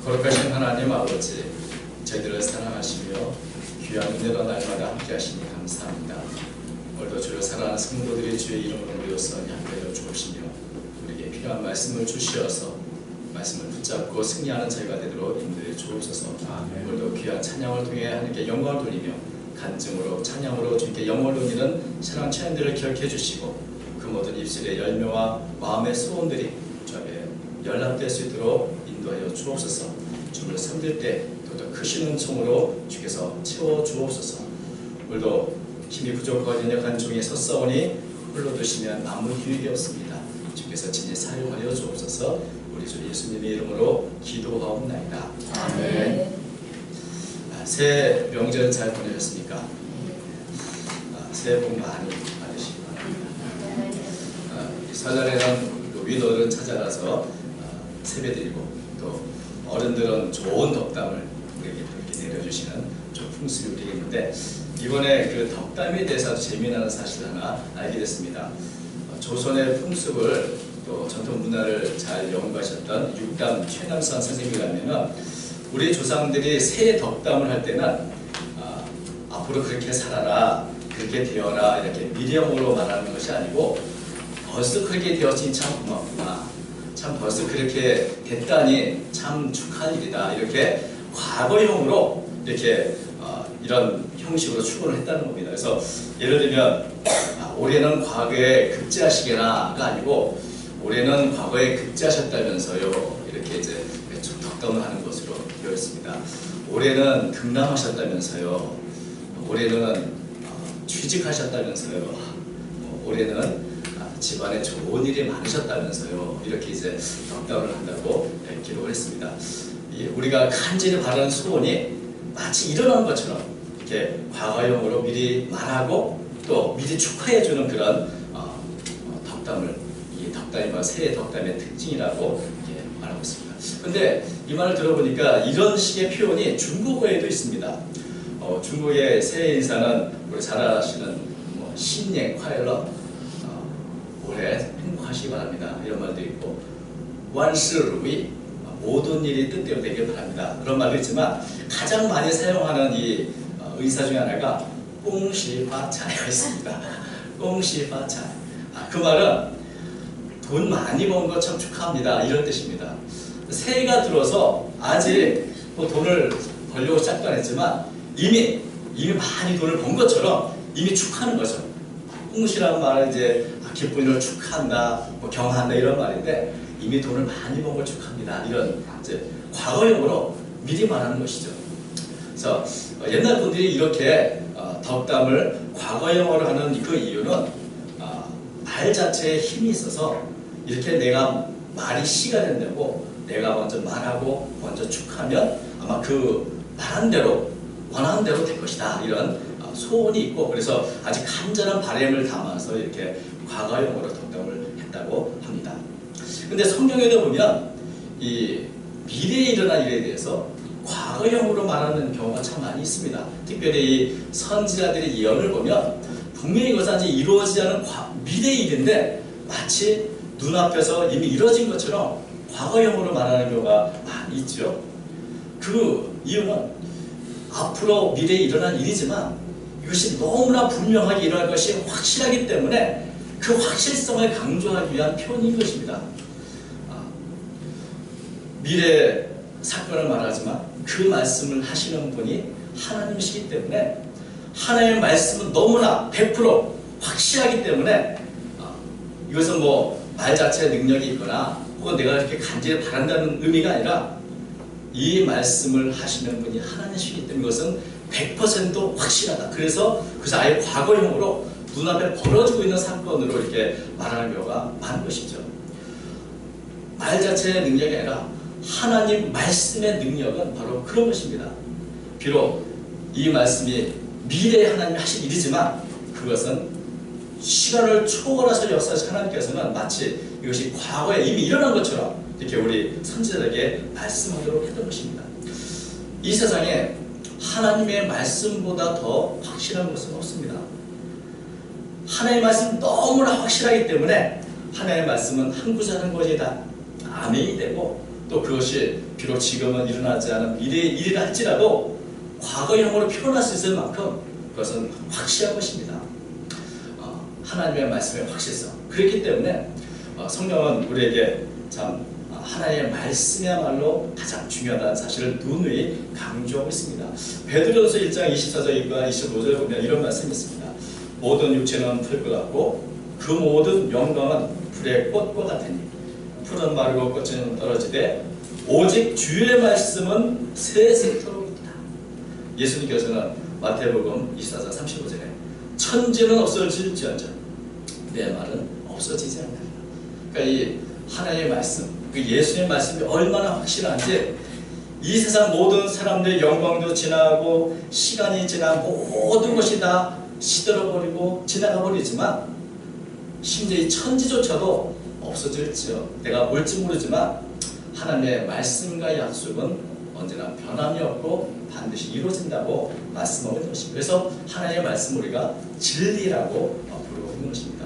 거룩하신 하나님 아버지, 저희들을 사랑하시며 귀한 은혜로 날마다 함께 하시니 감사합니다. 오늘도 주를 사랑하는 성도들이 주의 이름으로 모여서 함께하여 주옵시며 우리에게 필요한 말씀을 주시어서 말씀을 붙잡고 승리하는 저희가 되도록 인도해 주옵소서. 오늘도 귀한 찬양을 통해 하나님께 영광을 돌리며 간증으로 찬양으로 주님께 영광을 돌리는 사랑 찬양들을 기억해 주시고 그 모든 입술의 열매와 마음의 소원들이 주께 연락될 수 있도록 인도하여 주옵소서. 주를 섬길 때 더 크신 은총으로 주께서 채워 주옵소서. 오늘도 힘이 부족하고 연약한 종이 섰사오니 홀로 두시면 아무 유익이 없습니다. 주께서 친히 사용하여 주옵소서. 우리 주 예수님의 이름으로 기도하옵나이다. 아멘. 새해 명절 잘 보내셨습니까? 새해 복 많이 받으시기 바랍니다. 설날에는 위도를 찾아가서 세배드리고 또 어른들은 좋은 덕담을 우리에게 이렇게 내려주시는 좀 풍습이 우리에게 있는데, 이번에 그 덕담에 대해서 재미나는 사실을 하나 알게 됐습니다. 조선의 풍습을 또 전통 문화를 잘 연구하셨던 육담 최남선 선생님이라면 우리 조상들이 새해 덕담을 할 때는 앞으로 그렇게 살아라, 그렇게 되어라 이렇게 미래형으로 말하는 것이 아니고 벌써 그렇게 되었으니 참 고맙구나, 참 벌써 그렇게 됐다니 참 축하할 일이다, 이렇게 과거형으로 이렇게 이런 형식으로 추구를 했다는 겁니다. 그래서 예를 들면 올해는 과거에 급제하시게나가 아니고 올해는 과거에 급제하셨다면서요, 이렇게 이제 덕담을 하는 것으로 되어 있습니다. 올해는 등남하셨다면서요, 올해는 취직하셨다면서요, 올해는 집안에 좋은 일이 많으셨다면서요, 이렇게 이제 덕담을 한다고 기록을 했습니다. 우리가 간절히 바라는 소원이 마치 일어난 것처럼 이렇게 과거형으로 미리 말하고 또 미리 축하해주는 그런 덕담을, 이 덕담이 바로 새해 덕담의 특징이라고 이렇게 말하고 있습니다. 근데 이 말을 들어보니까 이런 식의 표현이 중국어에도 있습니다. 중국의 새해 인사는 우리 잘 아시는 신년 콰일러, 올해 행복하시기 바랍니다, 이런 말도 있고, 완스루이, 모든 일이 뜻대로 되길 바랍니다, 그런 말도 있지만 가장 많이 사용하는 이 의사 중에 하나가 꽁시파차이가 있습니다. 꽁시파차이. 그 말은 돈 많이 번 것 참 축하합니다, 이런 뜻입니다. 새해가 들어서 아직 돈을 벌려고 시작도 안 했지만 이미 많이 돈을 번 것처럼 이미 축하하는 거죠. 꽁시라는 말은 이제 기쁜 일을 축하한다, 경한다 이런 말인데 이미 돈을 많이 번 걸 축하합니다, 이런 이제 과거형으로 미리 말하는 것이죠. 그래서 옛날 분들이 이렇게 덕담을 과거형으로 하는 그 이유는 말 자체에 힘이 있어서 이렇게 내가 말이 시가 된다고 내가 먼저 말하고 먼저 축하하면 아마 그 말한 대로 원하는 대로 될 것이다, 이런 소원이 있고, 그래서 아주 간절한 바람을 담아서 이렇게 과거형으로 덕담을 했다고 합니다. 근데 성경에도 보면 이 미래에 일어날 일에 대해서 과거형으로 말하는 경우가 참 많이 있습니다. 특별히 이 선지자들의 예언을 보면 분명히 이것은 아직 이루어지지 않은 미래의 일인데 마치 눈앞에서 이미 이루어진 것처럼 과거형으로 말하는 경우가 많이 있죠. 그 이유는 앞으로 미래에 일어날 일이지만 이것이 너무나 분명하게 일어날 것이 확실하기 때문에 그 확실성을 강조하기 위한 표현인 것입니다. 미래 사건을 말하지만 그 말씀을 하시는 분이 하나님이시기 때문에 하나님의 말씀은 너무나 100% 확실하기 때문에 이것은 말 자체에 능력이 있거나 혹은 내가 이렇게 간절히 바란다는 의미가 아니라 이 말씀을 하시는 분이 하나님이시기 때문에 이것은 100% 확실하다. 그래서 아예 과거형으로 눈앞에 벌어지고 있는 사건으로 이렇게 말하는 경우가 많은 것이죠. 말 자체의 능력이 아니라 하나님 말씀의 능력은 바로 그런 것입니다. 비록 이 말씀이 미래에 하나님이 하신 일이지만 그것은 시간을 초월해서 역사하신 하나님께서는 마치 이것이 과거에 이미 일어난 것처럼 이렇게 우리 선지자에게 말씀하도록 했던 것입니다. 이 세상에 하나님의 말씀보다 더 확실한 것은 없습니다. 하나님의 말씀은 너무나 확실하기 때문에 하나님의 말씀은 한 구절 한 구절이 다 아멘이 되고 또 그것이 비록 지금은 일어나지 않은 미래의 일이라 할지라도 과거형으로 표현할 수 있을 만큼 그것은 확실한 것입니다. 하나님의 말씀의 확실성. 그렇기 때문에 성령은 우리에게 참 하나님의 말씀이야말로 가장 중요하다는 사실을 누누이 강조하고 있습니다. 베드로전서 1장 24절과 25절에 보면 이런 말씀이 있습니다. 모든 육체는 풀것 같고 그 모든 영광은 불의 꽃과 같으니 풀은 마르고 꽃은 떨어지되 오직 주의 말씀은 세세토록 있다. 예수님께서는 마태복음 24장 35절에 천지는 없어질지언정 내 말은 없어지지 않는다. 그러니까 이 하나님의 말씀, 그 예수의 말씀이 얼마나 확실한지 이 세상 모든 사람들의 영광도 지나고 시간이 지나 모든 것이 다 시들어버리고 지나가버리지만 심지어 이 천지조차도 없어질지요. 내가 올지 모르지만 하나님의 말씀과 약속은 언제나 변함이 없고 반드시 이루어진다고 말씀하고 있는 것입니다. 그래서 하나님의 말씀 우리가 진리라고 부르고 있는 것입니다.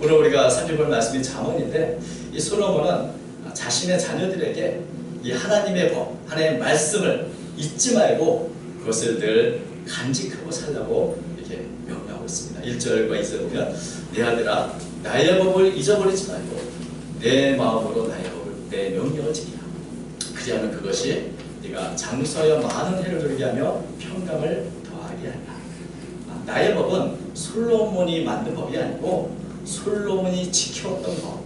오늘 우리가 살펴볼 말씀이 잠언인데 이 솔로몬은 자신의 자녀들에게 이 하나님의 법, 하나님의 말씀을 잊지 말고 그것을 늘 간직하고 살라고 이렇게 명령하고 있습니다. 1절과 2절 보면 내 아들아 나의 법을 잊어버리지 말고 내 마음으로 나의 법을 내 명령을 지키라. 그리하면 그것이 네가 장수하여 많은 해를 누리게 하며 평강을 더하게 한다. 나의 법은 솔로몬이 만든 법이 아니고 솔로몬이 지켰던 법,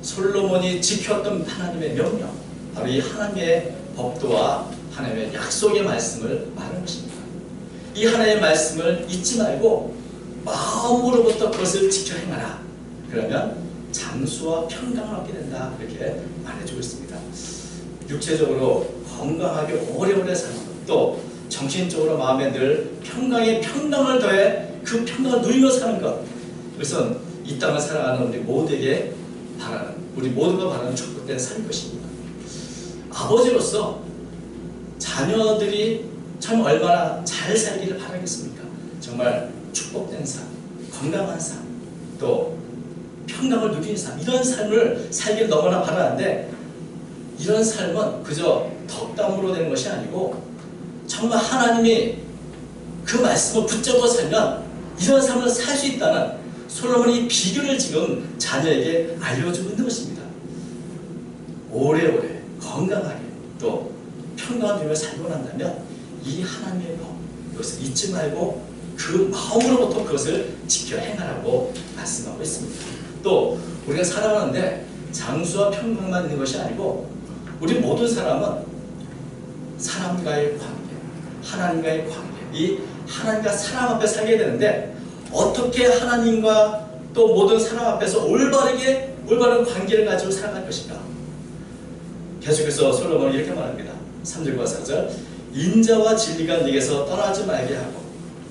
솔로몬이 지켰던 하나님의 명령, 바로 이 하나님의 법도와 하나님의 약속의 말씀을 말하는 것입니다. 이 하나님의 말씀을 잊지 말고 마음으로부터 그것을 지켜 행하라. 그러면 장수와 평강을 얻게 된다. 이렇게 말해주고 있습니다. 육체적으로 건강하게 오래오래 사는 것, 또 정신적으로 마음에 늘 평강에 평강을 더해 그 평강을 누리며 사는 것, 그것은 이 땅을 살아가는 우리 모두에게 바라는, 우리 모두가 바라는 축복된 삶인 것입니다. 아버지로서 자녀들이 참 얼마나 잘 살기를 바라겠습니까? 정말 축복된 삶, 건강한 삶, 또 평강을 누리는 삶, 이런 삶을 살기를 너무나 바라는데 이런 삶은 그저 덕담으로 되는 것이 아니고 정말 하나님이 그 말씀을 붙잡고 살면 이런 삶을 살 수 있다는 솔로몬이 비결을 지금 자녀에게 알려주고 있는 것입니다. 오래오래 건강하게 또 평강을 누리며 살고 난다면 이 하나님의 법, 이것을 잊지 말고 그 마음으로부터 그것을 지켜 행하라고 말씀하고 있습니다. 또 우리가 살아가는데 장수와 평강만 있는 것이 아니고 우리 모든 사람은 사람과의 관계, 하나님과의 관계, 이 하나님과 사람 앞에 살게 되는데 어떻게 하나님과 또 모든 사람 앞에서 올바른 관계를 가지고 살아갈 것인가? 계속해서 솔로몬은 이렇게 말합니다. 3절과 4절 인자와 진리가 네게서 떠나지 말게 하고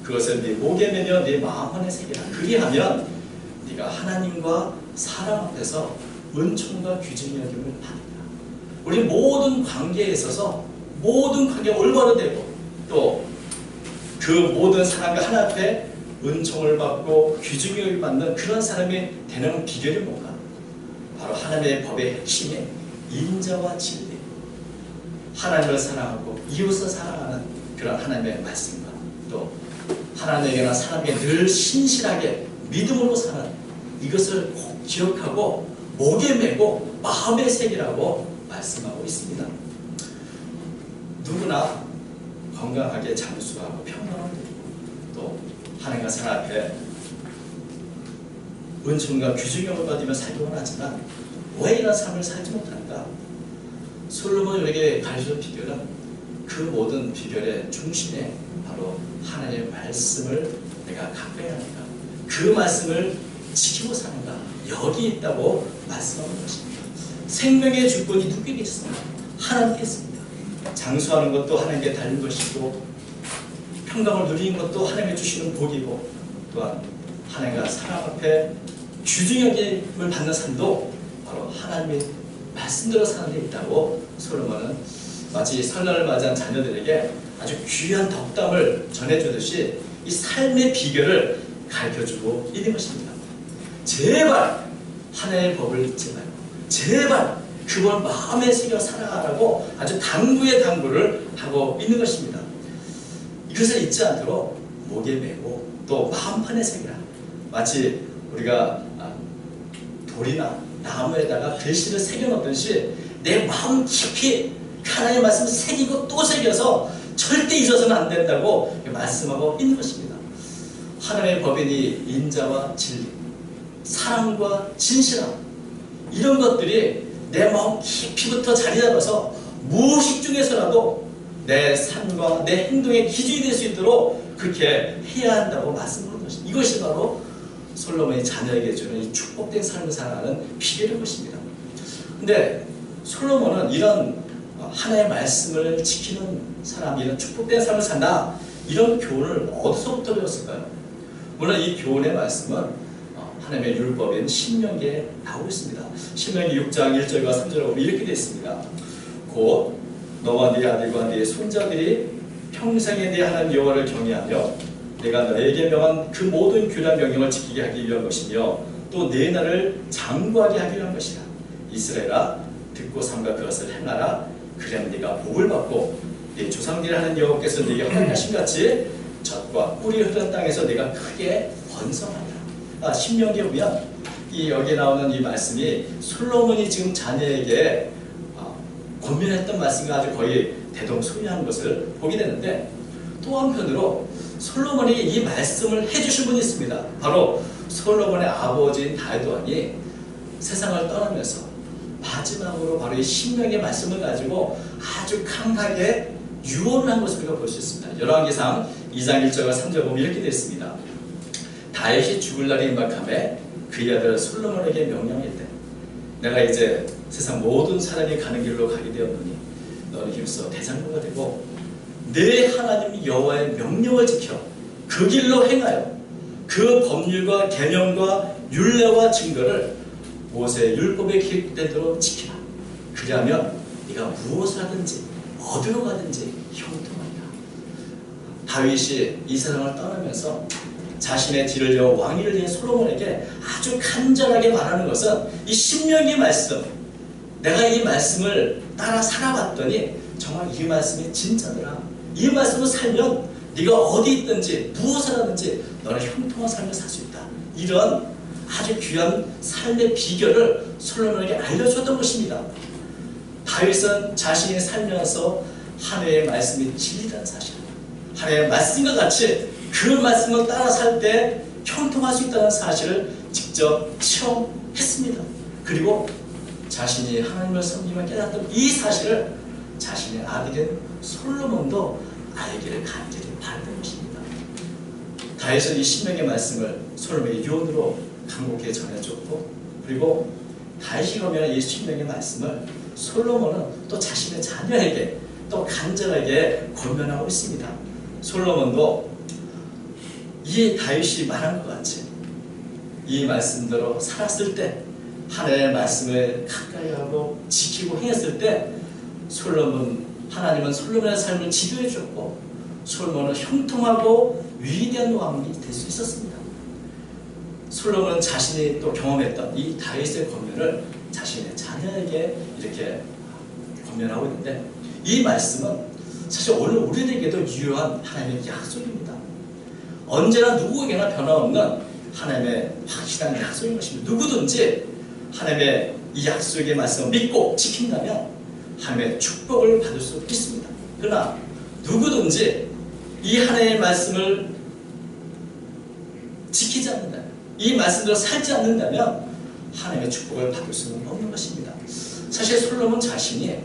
그것을 네 목에 매며 네 마음 안에 새기라. 그리하면 네가 하나님과 사람 앞에서 은총과 귀중히 여김을 받으리라. 우리 모든 관계에 있어서 모든 관계가 올바로 되고 또 그 모든 사람과 하나 앞에 은총을 받고 귀중히 여김을 받는 그런 사람이 되는 비결이 뭔가? 바로 하나님의 법의 핵심이 인자와 진리, 하나님을 사랑하고 이웃을 사랑하는 그런 하나님의 말씀과 또 하나님에게나 사람에게 늘 신실하게 믿음으로 사는 이것을 꼭 기억하고 목에 메고 마음에 새기라고 말씀하고 있습니다. 누구나 건강하게 장수하고 평안을 누리고 또 하나님과 사람 앞에 은총과 귀중형을 받으며 살기 원하지만 왜 이런 삶을 살지 못한가? 솔로몬이 우리에게 가르쳐준 비결은 그 모든 비결의 중심에 바로 하나님의 말씀을 내가 가까이 하는가, 그 말씀을 지키고 사는가, 여기 있다고 말씀하는 것입니다. 생명의 주권이 누구에게 있습니까? 하나님께 있습니다. 장수하는 것도 하나님께 달린 것이고 평강을 누리는 것도 하나님이 주시는 복이고 또한 하나님과 사람 앞에 귀중히 여김을 받는 삶도 바로 하나님의 말씀대로 사는 데 있다고 솔로몬은 마치 설날을 맞이한 자녀들에게 아주 귀한 덕담을 전해주듯이 이 삶의 비결을 가르쳐주고 있는 것입니다. 제발 하나님의 법을 잊지 말고 제발 그걸 마음에 새겨 살아가라고 아주 당부의 당부를 하고 있는 것입니다. 이것을 잊지 않도록 목에 메고 또 마음판에 새기라. 마치 우리가 돌이나 나무에다가 글씨를 새겨놓듯이 내 마음 깊이 하나님의 말씀을 새기고 또 새겨서 절대 잊어서는 안 된다고 말씀하고 있는 것입니다. 하나님의 법인이 인자와 진리, 사랑과 진실함, 이런 것들이 내 마음 깊이부터 자리 잡아서 무의식 중에서라도 내 삶과 내 행동의 기준이 될 수 있도록 그렇게 해야 한다고 말씀하는 것입니다. 이것이 바로 솔로몬이 자녀에게 주는 이 축복된 삶을 살아가는 비결인 것입니다. 근데 솔로몬은 이런 하나님의 말씀을 지키는 사람, 이런 축복된 삶을 산다, 이런 교훈을 어디서부터 배웠을까요? 물론 이 교훈의 말씀은 하나님의 율법인 신명기에 나오고 있습니다. 신명기 6장 1절과 3절에 보면 이렇게 되어 있습니다. 곧 너와 네 아들과 네 손자들이 평생에 네 하나님 여호와를 경외하며 내가 너에게 명한 그 모든 규례 명령을 지키게 하기 위한 것이며 또 네 날을 장구하게 하기 위한 것이라. 이스라엘아, 듣고 삼가 그것을 행하라. 그래야 네가 복을 받고 네 조상들이 하는 여호와께서 네게 허락하신 같이 젖과 꿀이 흐르는 땅에서 네가 크게 번성하리라. 신명기에 보면 여기에 나오는 이 말씀이 솔로몬이 지금 자녀에게 권면했던 말씀과 아주 거의 대동소이한 것을 보게 되는데, 또 한편으로 솔로몬에게 이 말씀을 해주신 분이 있습니다. 바로 솔로몬의 아버지인 다윗 왕이 세상을 떠나면서 마지막으로 바로 이 신명의 말씀을 가지고 아주 강하게 유언을 한 것을 우리가 볼 수 있습니다. 열왕기상 2장 1절과 3절 보면 이렇게 되어 있습니다. 다윗이 죽을 날이 임박함에 그의 아들 솔로몬에게 명령했대. 내가 이제 세상 모든 사람이 가는 길로 가게 되었노니 너는 힘써 대장부가 되고 내 하나님 여호와의 명령을 지켜 그 길로 행하여 그 법률과 계명과 율례와 증거를 모세의 율법에 기록된 대로 지키라. 그리하면 네가 무엇을 하든지 어디로 가든지 형통하리라. 다윗이 이 세상을 떠나면서 자신의 뒤를 이어 왕위를 위해 솔로몬에게 아주 간절하게 말하는 것은 이 신명기 말씀, 내가 이 말씀을 따라 살아봤더니 정말 이 말씀이 진짜더라. 이 말씀을 살면 네가 어디 있든지 무엇을 하든지 너는 형통한 삶을 살 수 있다. 이런 아주 귀한 삶의 비결을 솔로몬에게 알려줬던 것입니다. 다윗은 자신이 살면서 하나님의 말씀이 진리라는 사실, 하나님의 말씀과 같이 그 말씀을 따라 살 때 형통할 수 있다는 사실을 직접 체험했습니다. 그리고 자신이 하나님을 섬기며 깨닫던 이 사실을 자신의 아들인 솔로몬도 알기를 간절히 바랐던 것입니다. 다윗은 이 신명의 말씀을 솔로몬에게 유언으로 간곡하게 전해줬고, 그리고 다윗이 보면 이 신명의 말씀을 솔로몬은 또 자신의 자녀에게 또 간절하게 권면하고 있습니다. 솔로몬도 이 다윗이 말한 것 같이 이 말씀대로 살았을 때, 하나님의 말씀을 가까이 하고 지키고 행했을 때 하나님은 솔로몬의 삶을 지도해 주었고 솔로몬은 형통하고 위대한 왕이 될 수 있었습니다. 솔로몬은 자신이 또 경험했던 이 다윗의 권면을 자신의 자녀에게 이렇게 권면하고 있는데, 이 말씀은 사실 오늘 우리에게도 유효한 하나님의 약속입니다. 언제나 누구에게나 변함없는 하나님의 확실한 약속인 것입니다. 누구든지 하나님의 이 약속의 말씀을 믿고 지킨다면 하나님의 축복을 받을 수 있습니다. 그러나 누구든지 이 하나님의 말씀을 지키지 않는다면, 이 말씀대로 살지 않는다면 하나님의 축복을 받을 수는 없는 것입니다. 사실 솔로몬 자신이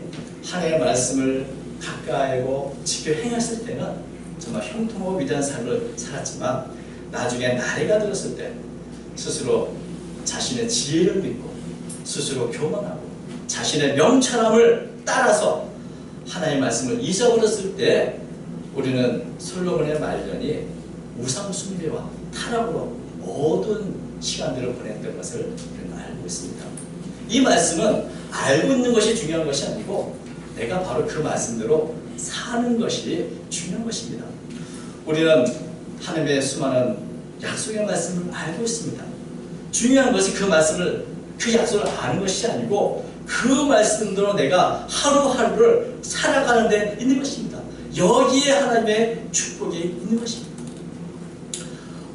하나님의 말씀을 가까이고 지켜 행했을 때는 정말 형통하고 위대한 삶을 살았지만, 나중에 나이가 들었을 때 스스로 자신의 지혜를 믿고 스스로 교만하고 자신의 명철함을 따라서 하나님의 말씀을 잊어버렸을 때 우리는 솔로몬의 말년이 우상 숭배와 타락으로 모든 시간들을 보냈던 것을 우리는 알고 있습니다. 이 말씀은 알고 있는 것이 중요한 것이 아니고 내가 바로 그 말씀대로 사는 것이 중요한 것입니다. 우리는 하나님의 수많은 약속의 말씀을 알고 있습니다. 중요한 것이 그 말씀을, 그 약속을 아는 것이 아니고 그 말씀대로 내가 하루하루를 살아가는 데 있는 것입니다. 여기에 하나님의 축복이 있는 것입니다.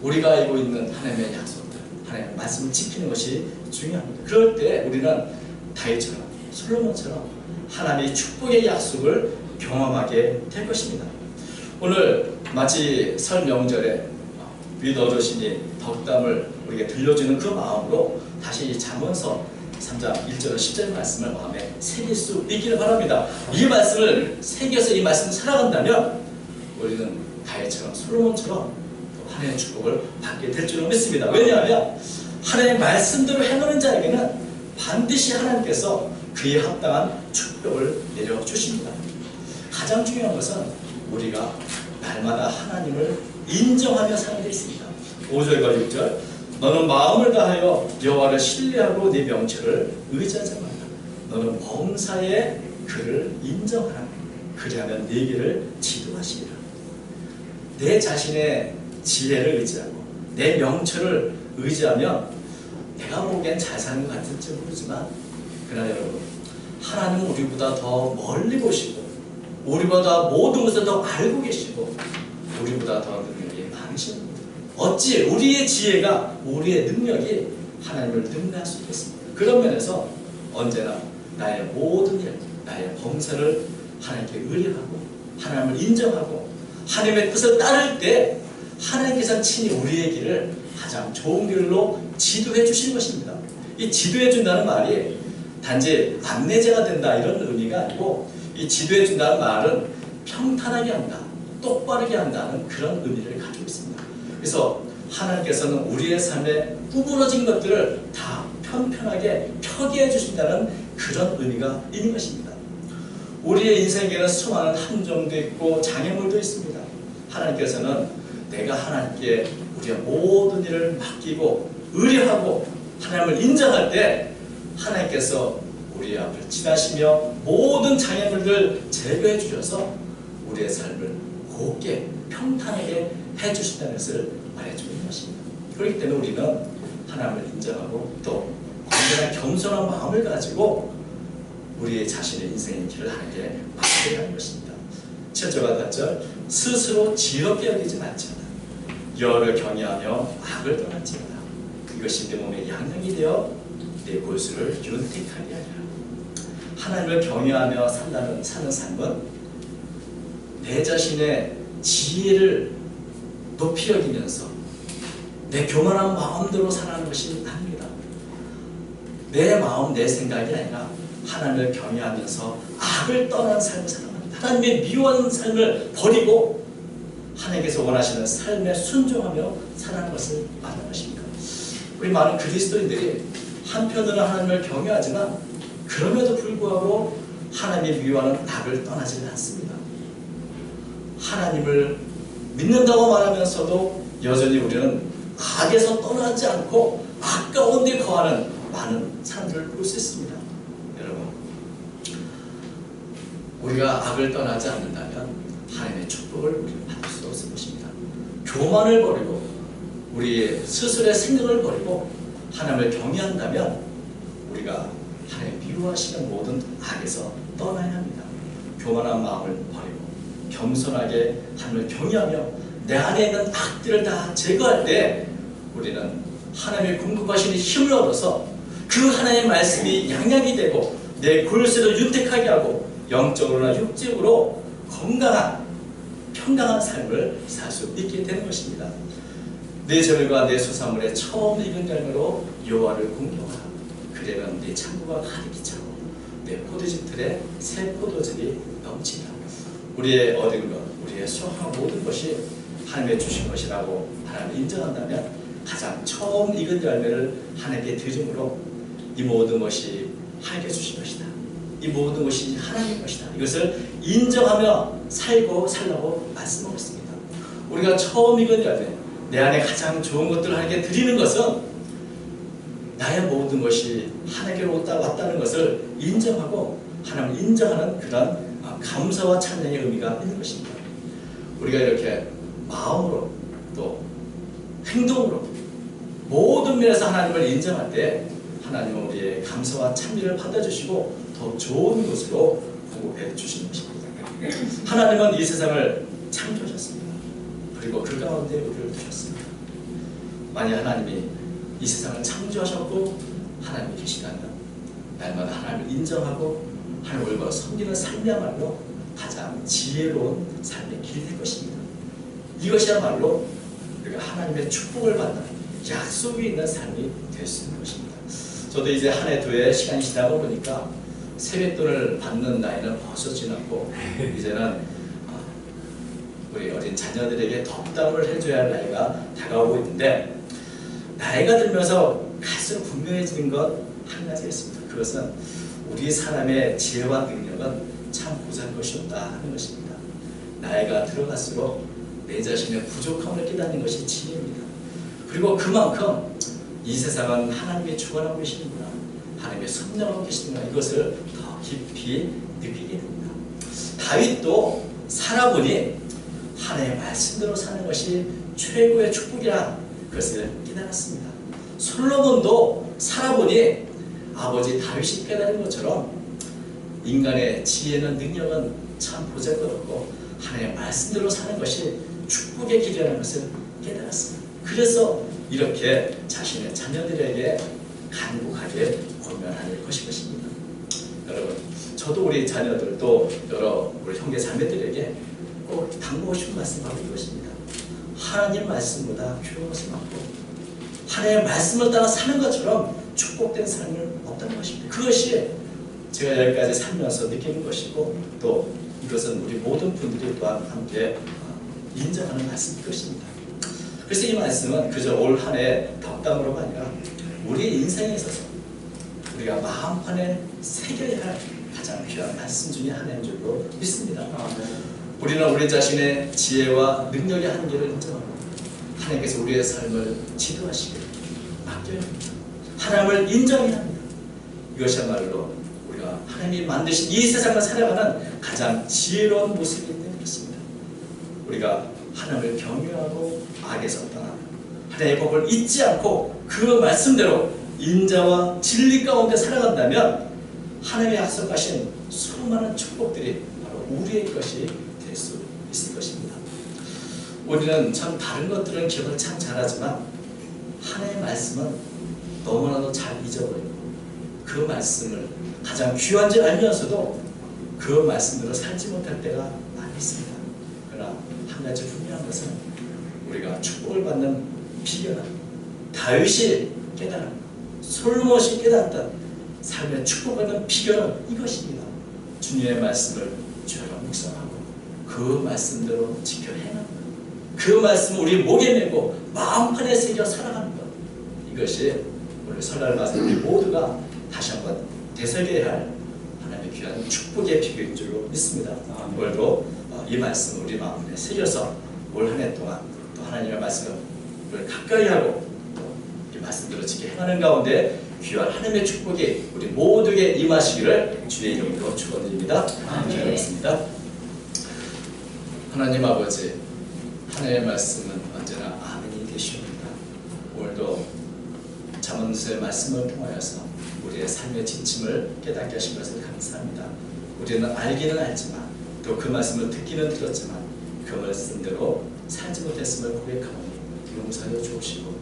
우리가 알고 있는 하나님의 약속들, 하나님의 말씀을 지키는 것이 중요합니다. 그럴 때 우리는 다윗처럼 솔로몬처럼 하나님의 축복의 약속을 경험하게 될 것입니다. 오늘 마치 설 명절에 윗 어르신이 덕담을 우리에게 들려주는 그 마음으로 다시 이 잠언서 3장 1절 10절 말씀을 마음에 새길 수 있기를 바랍니다. 이 말씀을 새겨서 이 말씀을 살아간다면 우리는 다윗처럼 솔로몬처럼 하나님의 축복을 받게 될 줄로 믿습니다. 왜냐하면 하나님의 말씀대로 행하는 자에게는 반드시 하나님께서 그에 합당한 축복을 내려주십니다. 가장 중요한 것은 우리가 날마다 하나님을 인정하며 사는 데 있습니다. 5절과 6절 너는 마음을 다하여 여호와를 신뢰하고 네 명철을 의지하지 말라. 너는 범사에 그를 인정하라. 그리하면 네 길을 지도하시리라. 내 자신의 지혜를 의지하고 내 명철을 의지하면 내가 보기엔 잘 사는 것 같을지 모르지만 그러나 여러분 하나님은 우리보다 더 멀리 보시고 우리보다 모든 것을 더 알고 계시고 우리보다 더 능력이 많으신 분입니다. 어찌 우리의 지혜가 우리의 능력이 하나님을 능가할 수 있겠습니까? 그런 면에서 언제나 나의 모든 일, 나의 범사를 하나님께 의뢰하고 하나님을 인정하고 하나님의 뜻을 따를 때 하나님께서 친히 우리의 길을 가장 좋은 길로 지도해 주시는 것입니다. 이 지도해 준다는 말이 단지 안내자가 된다 이런 의미가 아니고 이 지도해 준다는 말은 평탄하게 한다, 똑바르게 한다는 그런 의미를 가지고 있습니다. 그래서 하나님께서는 우리의 삶에 구부러진 것들을 다 편편하게 펴게 해주신다는 그런 의미가 있는 것입니다. 우리의 인생에는 수많은 함정도 있고 장애물도 있습니다. 하나님께서는 내가 하나님께 우리의 모든 일을 맡기고 의뢰하고 하나님을 인정할 때 하나님께서 우리의 앞을 지나시며 모든 장애물들 제거해 주셔서 우리의 삶을 곱게 평탄하게 해주신다는 것을 말해주고 있는 것입니다. 그렇기 때문에 우리는 하나님을 인정하고 또 언제나 겸손한 마음을 가지고 우리의 자신의 인생의 길을 하나님께 맡겨야 하는 것입니다. 7절과 8절 스스로 지혜롭게 여기지 말지어다. 여호와를 경외하며 악을 떠날지어다. 이것이 내 몸의 양념이 되어 내 골수를 윤택하게 하리라. 하나님을 경외하며 사는 삶은 내 자신의 지혜를 높이 여기면서 내 교만한 마음대로 살아가는 것이 아닙니다. 내 마음, 내 생각이 아니라 하나님을 경외하면서 악을 떠난 삶을 살아갑니다. 하나님의 미워하는 삶을 버리고 하나님께서 원하시는 삶에 순종하며 살아가는 것을 말하는 것입니다. 우리 많은 그리스도인들이 한편으로는 하나님을 경외하지만 그럼에도 불구하고 하나님의 미워하는 악을 떠나지는 않습니다. 하나님을 믿는다고 말하면서도 여전히 우리는 악에서 떠나지 않고 악 가운데 거하는 많은 사람들을 볼 수 있습니다. 여러분, 우리가 악을 떠나지 않는다면 하나님의 축복을 우리는 받을 수 없을 것입니다. 교만을 버리고 우리의 스스로의 생각을 버리고 하나님을 경외한다면 우리가 하나님 미워하시는 모든 악에서 떠나야 합니다. 교만한 마음을 버리고 겸손하게 하나님을 경외하며 내 안에 있는 악들을 다 제거할 때 우리는 하나님의 공급하시는 힘을 얻어서 그 하나님의 말씀이 양약이 되고 내 골수를 윤택하게 하고 영적으로나 육적으로 건강한 평강한 삶을 살 수 있게 되는 것입니다. 내 절과 내 수산물의 처음 익은 열매로 여호와를 공경하라. 그러면 네 창고가 가득히 차고 내 포도즙 틀에 새 포도즙이 넘치리라. 우리의 얻은 것, 우리의 수확한 모든 것이 하나님의 주신 것이라고 하나님을 인정한다면 가장 처음 익은 열매를 하나님께 드림으로 이 모든 것이 하나님께 주신 것이다. 이 모든 것이 하나님의 것이다. 이것을 인정하며 살고 살라고 말씀하고 있습니다. 우리가 처음 익은 열매, 내 안에 가장 좋은 것들을 하나님께 드리는 것은 나의 모든 것이 하나님께로 왔다는 것을 인정하고 하나님을 인정하는 그런 감사와 찬양의 의미가 있는 것입니다. 우리가 이렇게 마음으로 또 행동으로 모든 면에서 하나님을 인정할 때 하나님은 우리의 감사와 찬미를 받아주시고 더 좋은 곳으로 공급해 주시는 것입니다. 하나님은 이 세상을 창조하셨습니다. 그리고 그 가운데 우리를 두셨습니다. 만약 하나님이 이 세상을 창조하셨고 하나님이 계시다면 날마다 하나님을 인정하고 하나님을 섬기는 삶이야말로 가장 지혜로운 삶의 길이 될 것입니다. 이것이야말로 우리가 하나님의 축복을 받는 약속이 있는 삶이 될 수 있는 것입니다. 저도 이제 한 해 두 해 시간이 지나고 보니까 세뱃돈을 받는 나이는 벌써 지났고 이제는 우리 어린 자녀들에게 덕담을 해줘야 할 나이가 다가오고 있는데, 나이가 들면서 갈수록 분명해지는 것 한 가지 있습니다. 그것은 우리 사람의 지혜와 능력은 참 보잘것이 없다 하는 것입니다. 나이가 들어갈수록 내 자신의 부족함을 깨닫는 것이 지혜입니다. 그리고 그만큼 이 세상은 하나님이 주관하고 계시는구나, 하나님이 선정하고 계시는구나, 이것을 더 깊이 느끼게 됩니다. 다윗도 살아보니 하나님의 말씀대로 사는 것이 최고의 축복이라 그것을 깨달았습니다. 솔로몬도 살아보니 아버지 다윗이 깨달은 것처럼 인간의 지혜는 능력은 참 보잘것없고 하나님의 말씀대로 사는 것이 축복의 길이라는 것을 깨달았습니다. 그래서 이렇게 자신의 자녀들에게 간곡하게 권면할 것입니다. 여러분, 저도 우리 자녀들 또 여러 우리 형제 자매들에게 꼭 당부하고 싶은 말씀이 바로 이것입니다. 하나님 말씀보다 귀한 것이 많고 하나님의 말씀을 따라 사는 것처럼 축복된 삶을 없다는 것입니다. 그것이 제가 여기까지 살면서 느끼는 것이고, 또 이것은 우리 모든 분들이 또한 함께 인정하는 말씀일 것입니다. 그래서 이 말씀은 그저 올 한 해 덕담으로가 아니라 우리 인생에 있어서 우리가 마음판에 새겨야 할 가장 귀한 말씀 중에 하나인 줄로 믿습니다. 우리는 우리 자신의 지혜와 능력의 한계를 인정하고 하나님께서 우리의 삶을 지도하시기를 맡겨야 합니다. 하나님을 인정해야 합니다. 이것이야말로 우리가 하나님이 만드신 이 세상을 살아가는 가장 지혜로운 모습이 있는 것입니다. 우리가 하나님을 경외하고 악에서 떠나 하나님의 법을 잊지 않고 그 말씀대로 인자와 진리 가운데 살아간다면 하나님의 약속하신 수많은 축복들이 바로 우리의 것이 될 수 있을 것입니다. 우리는 참 다른 것들은 기억을 참 잘하지만 하나님의 말씀은 너무나도 잘 잊어버리고 그 말씀을 가장 귀한 줄 알면서도 그 말씀대로 살지 못할 때가 많이 있습니다. 그러나 한 가지 분명한 것은 우리가 축복을 받는 비결은 다윗이 깨달은, 솔로몬이 깨달았던 삶의 축복받는 비결은 이것입니다. 주님의 말씀을 죄로 묵상하고 그 말씀대로 지켜 행하는 것, 그 말씀을 우리 목에 메고 마음판에 새겨 살아가는 것, 이것이 오늘 설날 맞은 우리 모두가 다시 한번 되새겨야 할 하나님의 귀한 축복의 비결인 줄로 믿습니다. 오늘도 이 말씀을 우리 마음에 새겨서 올 한 해 동안 또 하나님의 말씀을 가까이 하고 또 이 말씀대로 지켜 행하는 가운데 귀한 하나님의 축복이 우리 모두에게 임하시기를 주의 이름으로 축원드립니다. 기도하겠습니다. 하나님 아버지, 하나님의 말씀은 언제나 아멘이 되시옵니다. 오늘도 잠언서의 말씀을 통하여서 우리의 삶의 지침을 깨닫게 하신 것을 감사합니다. 우리는 알기는 알지만 또 그 말씀을 듣기는 들었지만 그 말씀대로 살지 못했음을 고백하오니 용서하여 주옵시고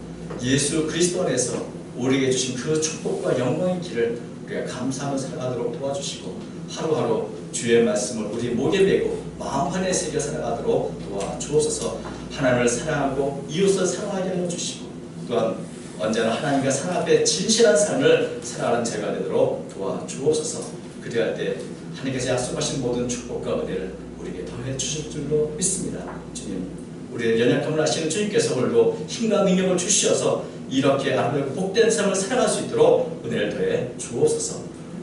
예수 그리스도 안에서 우리에게 주신 그 축복과 영광의 길을 우리가 감사하며 살아가도록 도와주시고 하루하루 주의 말씀을 우리 목에 메고 마음판에 새겨 살아가도록 도와주옵소서. 하나님을 사랑하고 이웃을 사랑하게 하여 주시고 또한 언제나 하나님과 사랑 앞에 진실한 삶을 살아가는 제가 되도록 도와주옵소서. 그리할 때 하나님께서 약속하신 모든 축복과 은혜를 우리에게 더해 주실 줄로 믿습니다. 주님, 우리의 연약함을 아시는 주님께서 오늘도 힘과 능력을 주시어서 이렇게 아름답고 복된 삶을 살아갈 수 있도록 은혜를 더해 주옵소서.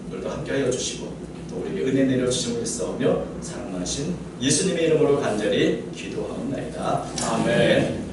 오늘도 함께하여 주시고 또 우리에게 은혜 내려주심을 있사오며 사랑하신 예수님의 이름으로 간절히 기도하옵나이다. 아멘.